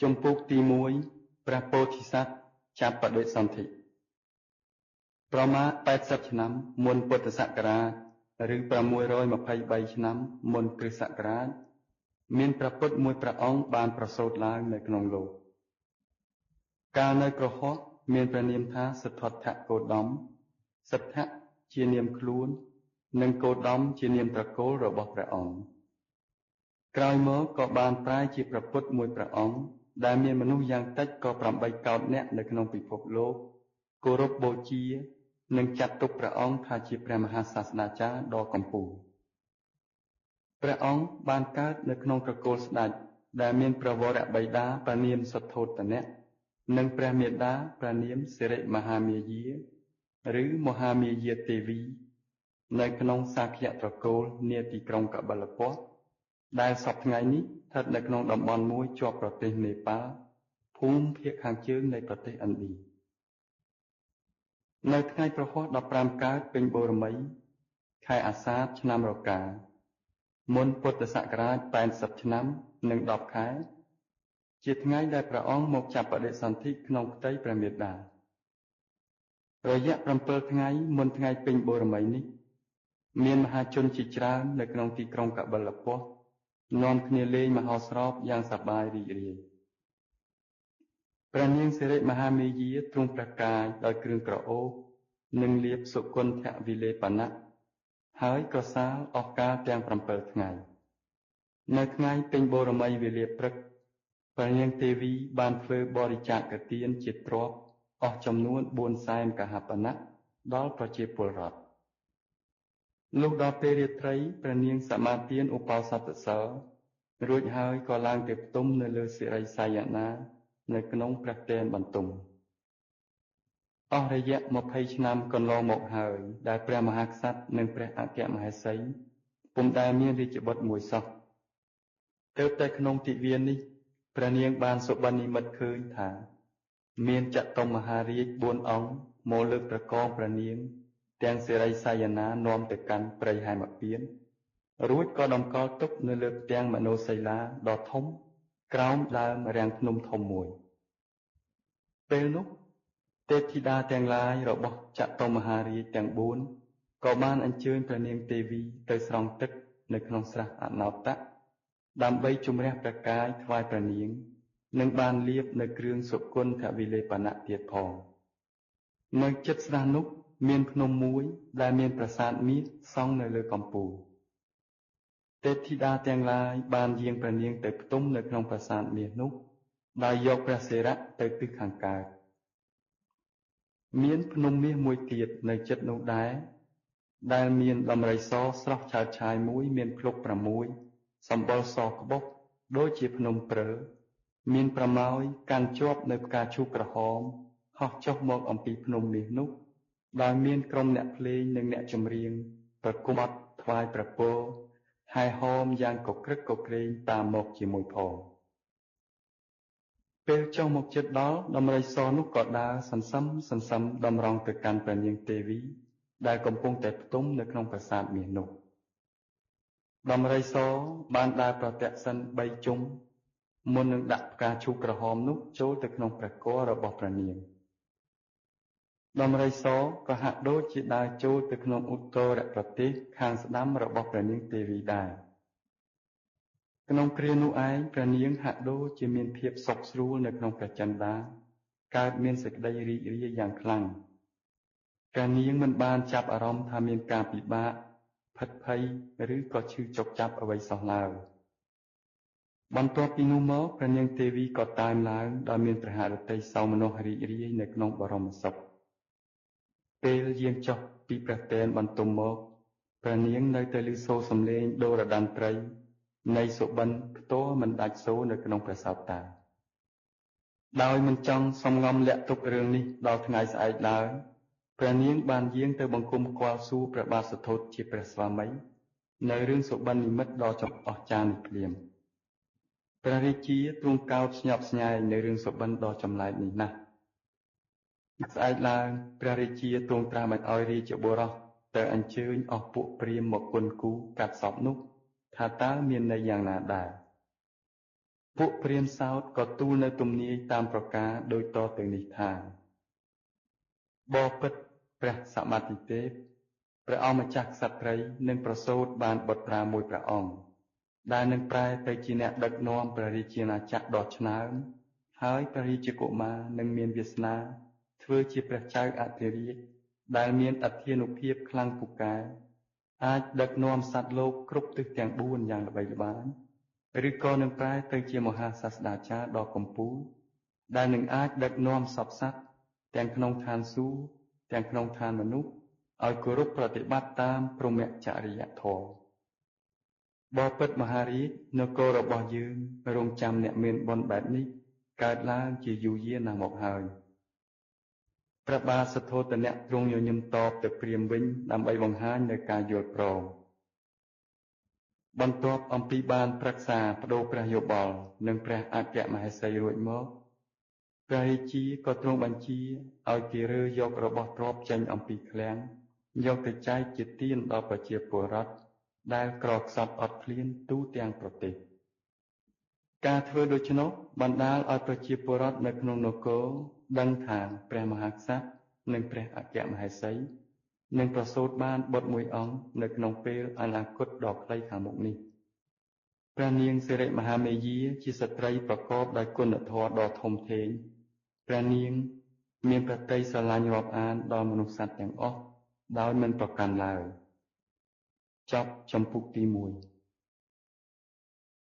ជំពូកទី1ព្រះពោធិសត្វចាប់បដិសន្ធិប្រមាណ80ឆ្នាំមុនពុទ្ធសករាជឬ623ឆ្នាំមុនគ្រិស្តសករាជមានព្រះពុទ្ធមួយព្រះអង្គបានប្រសូតឡើងនៅក្នុងលោកកាលនៅក្រហមមានព្រះនាមថាសិទ្ធត្ថគោតមសិទ្ធៈជានាមខ្លួននិងគោតមជានាមត្រកូលរបស់ព្រះអង្គក្រោយមកក៏បានប្រែជាព្រះពុទ្ធមួយព្រះអង្គដែលមានមនុស្សយ៉ាងតិចក៏8កោដនាក់នៅក្នុងពិភពលោកគោរពបូជានិងចាត់ទុកព្រះអង្គថាជាព្រះមហាសាស្ត្រាចារ្យដ៏កំពូលព្រះអង្គបានកើតនៅក្នុងត្រកូលស្ដេចដែលមានព្រះវរបិតាព្រះនាមសុទ្ធោទនៈនិងព្រះមាតាព្រះនាមសិរិមហាមាយាឬមហាមាយាទេវីនៅក្នុងសាក្យត្រកូលនាទីក្រុងកបិលពស្តុដែលសពថ្ងៃនេះស្ថិតនៅក្នុងតំបន់មួយជាប់ប្រទេសនេប៉ាល់ភូមិភាគខាងជើងនៃប្រទេសឥណ្ឌានៅថ្ងៃប្រហ័ស15កើតពេញបូរមីខែអាសាឍឆ្នាំរកាមុនពុទ្ធសករាជ80ឆ្នាំនិង10ខែជាថ្ងៃដែលព្រះអង្គមកចាប់បដិសន្ធិក្នុងផ្ទៃព្រះមេដារយៈ7ថ្ងៃមុនថ្ងៃពេញបូរមីនេះមានមហាជនជាច្រើននៅក្នុងទីក្រុងកបិលពស្តុនាំគ្នាលេងមហោស្រពយ៉ាងសប្បាយរីករាយព្រះនាងសិរិមហាមាយាទ្រង់ព្រះកាយដោយគ្រឿងក្រអូបនិងលាបសុគន្ធវិលេបណៈហើយក៏សាលអស់កាលទាំង7ថ្ងៃនៅថ្ងៃពេញបូរមីវេលាព្រឹកព្រះនាងទេវីបានធ្វើបរិច្ចាគទានជាទ្រព្យអស់ចំនួន4សែនកហបណៈដល់ប្រជាពលរដ្ឋលុះដល់ពេលរាត្រីព្រះនាងសមាទានឧបោសថសីលរួចហើយក៏ឡើងទៅផ្ទុំនៅលើសិរីស័យណានៅក្នុងព្រះទែនបន្ទំអស់រយៈ20ឆ្នាំកន្លងមកហើយដែលព្រះមហាក្សត្រនិងព្រះអគ្គមហេសីពុំដែលមានរាជបុត្រមួយសោះទើបតែក្នុងទិវានេះព្រះនាងបានសុបិននិមិត្តឃើញថាមានចតុមមហារាជ4អង្គមកលើកប្រកងព្រះនាងទាំងសិរីស័យណានាំទៅកាន់ព្រៃហេមពាន្តរួចក៏តម្កល់ទុកនៅលើផ្ទាំងមនោសីលាដ៏ធំក្រោមដើមរាំងភ្នំធំមួយពេលនោះទេពធីតាទាំងឡាយរបស់ចតុមហារាជទាំង4ក៏បានអញ្ជើញព្រះនាងទេវីទៅស្រង់ទឹកនៅក្នុងស្រះអនោតៈដើម្បីជំរះព្រះកាយថ្វាយព្រះនាងនិងបានលាបនៅគ្រឿងសុគន្ធវិលេបណៈទៀតផងនៅជិតស្រះនោះមានភ្នំមួយដែលមានប្រាសាទមាសសង់នៅលើកំពូលទេពធីតាទាំងឡាយបានយាងព្រះនាងទៅផ្ទុំនៅក្នុងប្រាសាទមាសនោះដោយយកព្រះសិរៈទៅទិសខាងកើតមានភ្នំមាសមួយទៀតនៅជិតនោះដែរដែលមានដំរីសស្រស់ឆើតឆាយមួយមានភ្លុក6សម្បុរសក្បុសដូចជាភ្នំព្រើមានប្រម៉ោយកាន់ជាប់នៅផ្កាឈូកក្រហមហោះចុះមកអំពីភ្នំមាសនោះដោយមានក្រុមអ្នកភ្លេងនិងអ្នកចម្រៀងប្រគំបទថ្វាយព្រះពរហែហមយ៉ាងកក្រឹកកក្រែងតាមមកជាមួយផងពេលចុះមកជិតដល់ដំរីសនោះក៏ដើរសន្សឹមតម្រង់ទៅកាន់ព្រះនាងទេវីដែលកំពុងតែផ្ទុំនៅក្នុងប្រាសាទមាសនោះដំរីសបានដើរប្រទក្សិណ3ជុំមុននឹងដាក់ផ្កាឈូកក្រហមនោះចូលទៅក្នុងព្រះគភ៌របស់ព្រះនាងដំរីសក៏ហាក់ដូចជាដើរចូលទៅក្នុងឧត្តរប្រទេសខាងស្ដាំរបស់ព្រះនាងទេវីដែរក្នុងគ្រានោះឯងព្រះនាងហាក់ដូចជាមានភាពសុខស្រួលនៅក្នុងព្រះចិន្តាកើតមានសេចក្តីរីករាយយ៉ាងខ្លាំងព្រះនាងមិនបានចាប់អារម្មណ៍ថាមានការពិបាកផិតភ័យឬក៏ឈឺចុកចាប់អ្វីសោះឡើយបន្ទាប់ពីនោះមកព្រះនាងទេវីក៏តើមឡើងដោយមានព្រះហឫទ័យសោមនស្សរីករាយនៅក្នុងបរមសុខពេលយាងចុះពីព្រះទែនបន្ទំមកព្រះនាងនៅតែឮសូរសំឡេងដូរដន្ត្រីនៃសុបិនផ្ទាល់មិនដាច់សូរនៅក្នុងព្រះសោតាដោយមិនចង់សំងំលាក់ទុករឿងនេះដល់ថ្ងៃស្អែកឡើយព្រះនាងបានយាងទៅបង្គំគាល់សួរព្រះបាទសទ្ធោទជាព្រះស្វាមីនៅរឿងសុបិននិមិត្តដ៏ចំអស្ចារ្យនេះភ្លាមព្រះរាជាទ្រង់កោតស្ញប់ស្ញែងនៅរឿងសុបិនដ៏ចម្លែកនេះណាស់ស្អែកឡើងព្រះរាជាទ្រង់ត្រាស់ឲ្យរាជបុរសទៅអញ្ជើញអស់ពួកព្រាហ្មណ៍មកគុនគូកាត់សពនោះថាតើមានន័យយ៉ាងណាដែរ ពួកព្រាហ្មណ៍សោតក៏ទូលនៅទំនាយតាមប្រការដូចតទៅនេះថាបបិទ្ធព្រះសម្បត្តិទេពព្រះអង្គម្ចាស់ក្សត្រីនឹងប្រសូតបានបុត្រាមួយព្រះអង្គដែលនឹងប្រែទៅជាអ្នកដឹកនាំព្រះរាជាណាចក្រដ៏ឆ្នើមហើយព្រះរាជកុមារនឹងមានវាសនាធ្វើជាព្រះចៅអធិរាជដែលមានអធិនុភាពខ្លាំងពូកែអាចដឹកនាំសត្វលោកគ្រប់ទិសទាំង4យ៉ាងល្បីល្បាញឬក៏នឹងប្រែទៅជាមហាសាស្ត្រាចារ្យដ៏កំពូលដែលនឹងអាចដឹកនាំសពសត្វទាំងក្នុងឋានសួគ៌ទាំងក្នុងឋានមនុស្សឲ្យគោរពប្រតិបត្តិតាមព្រហ្មចរិយធម៌បបិទ្ធមហារាជនគររបស់យើងរងចាំអ្នកមានបុណ្យបែបនេះកើតឡើងជាយូរយារណាស់មកហើយព្រះបាទសទ្ធោទនៈទ្រង់ញញឹមតបទៅព្រាហ្មណ៍វិញដើម្បីបង្ហាញនូវការយល់ព្រមបន្ទាប់អំពីបានប្រឹក្សាបដូរព្រះយោបល់និងព្រះអគ្គមហេសីរួចមកព្រះរាជាក៏ទ្រង់បញ្ជាឲ្យគេរើយករបស់ទ្រព្យចេញអំពីឃ្លាំងយកទៅចែកជាទានដល់ប្រជាពលរដ្ឋដែលក្រខ្សត់អត់ឃ្លានទូទាំងប្រទេសការធ្វើដូច្នោះបណ្ដាលឲ្យប្រជាពលរដ្ឋនៅក្នុងនគរដឹងថាព្រះមហាក្សត្រនិងព្រះអគ្គមហេសីនឹងប្រសូតបានបុត្រមួយអង្គនៅក្នុងពេលអនាគតដ៏ខ្លីខាងមុខនេះព្រះនាងសិរិមហាមាយាជាស្ត្រីប្រកបដោយគុណធម៌ដ៏ធំធេងព្រះនាងមានព្រះតីស្រឡាញ់រាប់អានដល់មនុស្សសត្វទាំងអស់ដោយមិនប្រកាន់ឡើយចប់ចំពុកទី1